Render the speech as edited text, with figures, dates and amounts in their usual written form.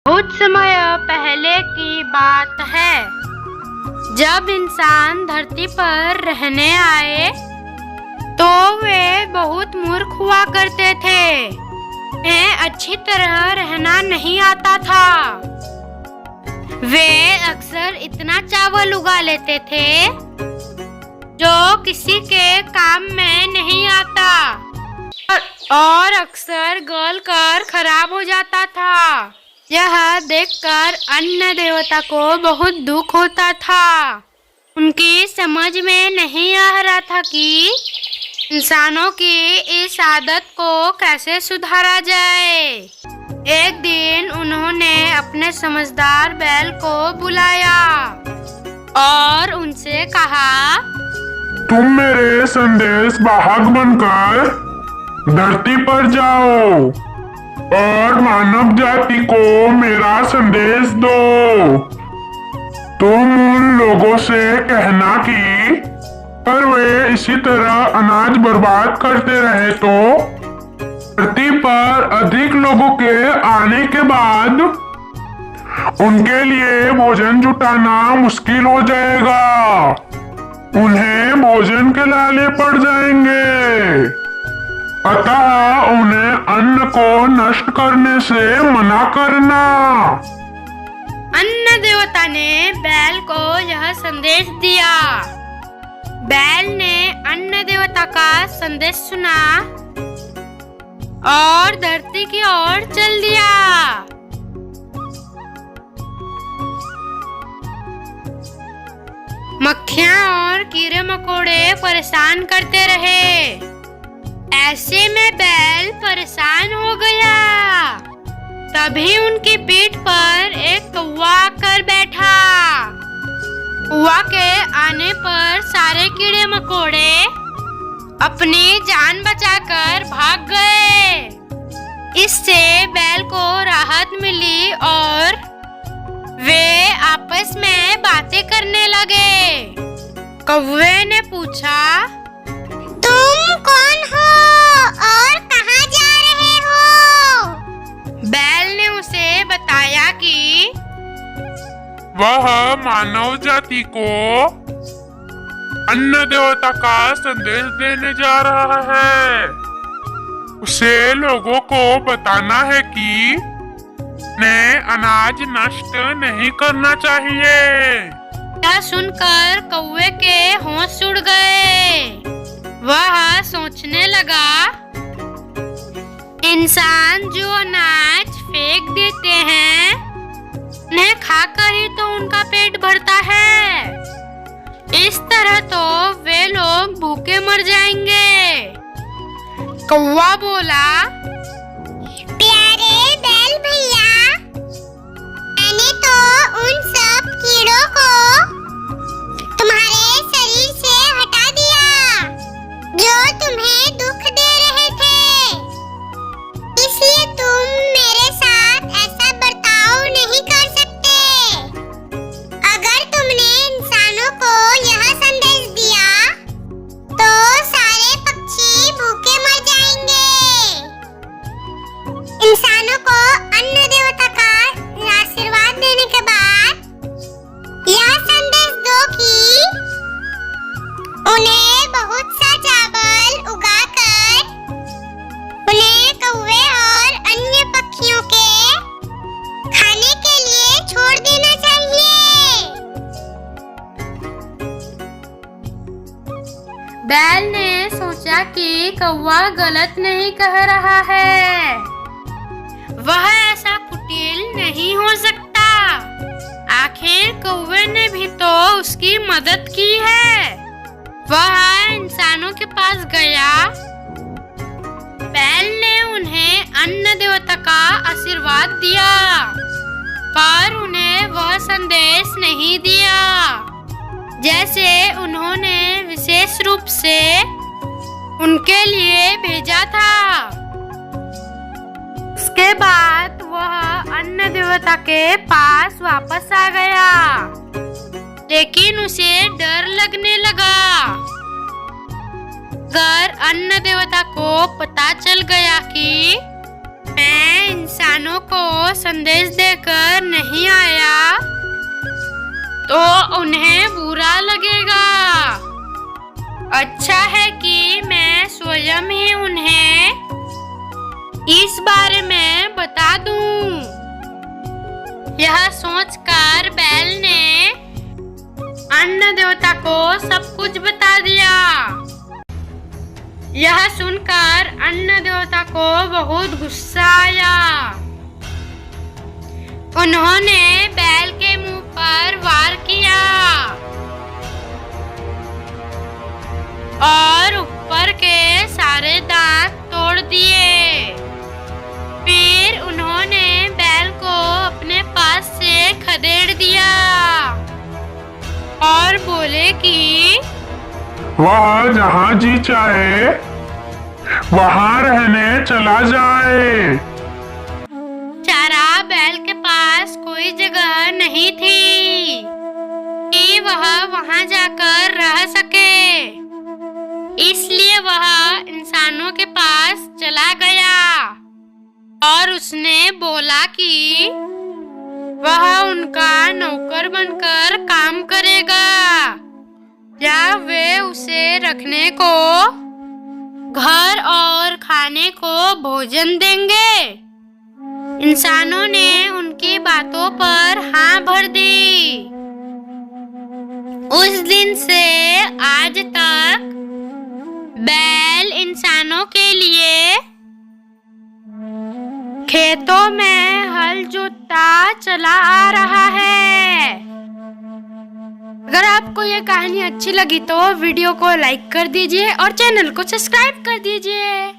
बहुत समय पहले की बात है, जब इंसान धरती पर रहने आए तो वे बहुत मूर्ख हुआ करते थे। उन्हें अच्छी तरह रहना नहीं आता था। वे अक्सर इतना चावल उगा लेते थे जो किसी के काम में नहीं आता और अक्सर गल कर खराब हो जाता था। यह देखकर अन्न देवता को बहुत दुख होता था। उनकी समझ में नहीं आ रहा था कि इंसानों की इस आदत को कैसे सुधारा जाए। एक दिन उन्होंने अपने समझदार बैल को बुलाया और उनसे कहा, तुम मेरे संदेश वाहक बनकर धरती पर जाओ और मानव जाति को मेरा संदेश दो। तुम उन लोगों से कहना कि पर वे इसी तरह अनाज बर्बाद करते रहे तो धरती पर अधिक लोगों के आने के बाद उनके लिए भोजन जुटाना मुश्किल हो जाएगा। उन्हें भोजन के लाले पड़ जाएंगे। अतः उन्हें अन्न को नष्ट करने से मना करना। अन्न देवता ने बैल को यह संदेश दिया। बैल ने अन्न देवता का संदेश सुना और धरती की ओर चल दिया। मक्खियाँ और कीड़े मकोड़े परेशान करते रहे। ऐसे में बैल परेशान हो गया। तभी उनकी पीठ पर एक कौवा आकर बैठा। कौवा के आने पर सारे कीड़े मकोड़े अपनी जान बचाकर भाग गए। इससे बैल को राहत मिली और वे आपस में बातें करने लगे। कौवे ने पूछा, तुम कौन हो और कहाँ जा रहे हो? बैल ने उसे बताया कि वह मानव जाति को अन्न देवता का संदेश देने जा रहा है। उसे लोगों को बताना है कि उन्हें अनाज नष्ट नहीं करना चाहिए। यह सुनकर कौवे के होश उड़ गए। वह सोचने लगा, इंसान जो अनाज फेंक देते हैं उन्हें खाकर ही तो उनका पेट भरता है। इस तरह तो वे लोग भूखे मर जाएंगे। कौवा बोला, प्यारे बैल भैया, मैंने तो उन सब कीड़ों को तुम्हारे शरीर से हटा दिया जो तुम्हें दुख दे रहे थे। इसलिए तुम मेरे साथ ऐसा बर्ताव नहीं कर सकते। अगर तुमने इंसानों को यह संदेश दिया तो सारे पक्षी भूखे मर जाएंगे। इंसानों को अन्न देवता का आशीर्वाद देने के बाद यह संदेश दो कि उन्हें बहुत सा चावल उगाकर उन्हें कौवे और अन्य पक्षियों के खाने के लिए छोड़ देना चाहिए। बैल ने सोचा कि कौवा गलत नहीं कह रहा है। वह ऐसा कुटिल नहीं हो सकता। आखिर कौवे ने भी तो उसकी मदद की है। वह इंसानों के पास गया। बैल ने उन्हें अन्न देवता का आशीर्वाद दिया, पर उन्हें वह संदेश नहीं दिया जैसे उन्होंने विशेष रूप से उनके लिए भेजा था। उसके बाद वह अन्न देवता के पास वापस आ गया, लेकिन उसे डर लगने लगा। अगर अन्न देवता को पता चल गया कि मैं इंसानों को संदेश देकर नहीं आया तो उन्हें बुरा लगेगा। अच्छा है कि मैं स्वयं ही उन्हें इस बारे में बता दूं। यह सोचकर बैल ने अन्न देवता को सब कुछ बता दिया। यह सुनकर अन्न देवता को बहुत गुस्सा आया। उन्होंने बैल के मुंह पर वार किया और ऊपर के सारे दांत तोड़ दिए। फिर उन्होंने बैल को अपने पास से खदेड़ दिया और बोले कि वह जहाँ जी चाहे वहाँ रहने चला जाए। चारा बैल के पास कोई जगह नहीं थी कि वह वहाँ जाकर रह सके, इसलिए वह इंसानों के पास चला गया और उसने बोला कि वह उनका नौकर बनकर काम करेगा या वे उसे रखने को घर और खाने को भोजन देंगे। इंसानों ने उनकी बातों पर हाँ भर दी। उस दिन से आज तक बैल इंसानों के लिए खेतों में हल जोतता चला आ रहा है। अगर आपको ये कहानी अच्छी लगी तो वीडियो को लाइक कर दीजिए और चैनल को सब्सक्राइब कर दीजिए।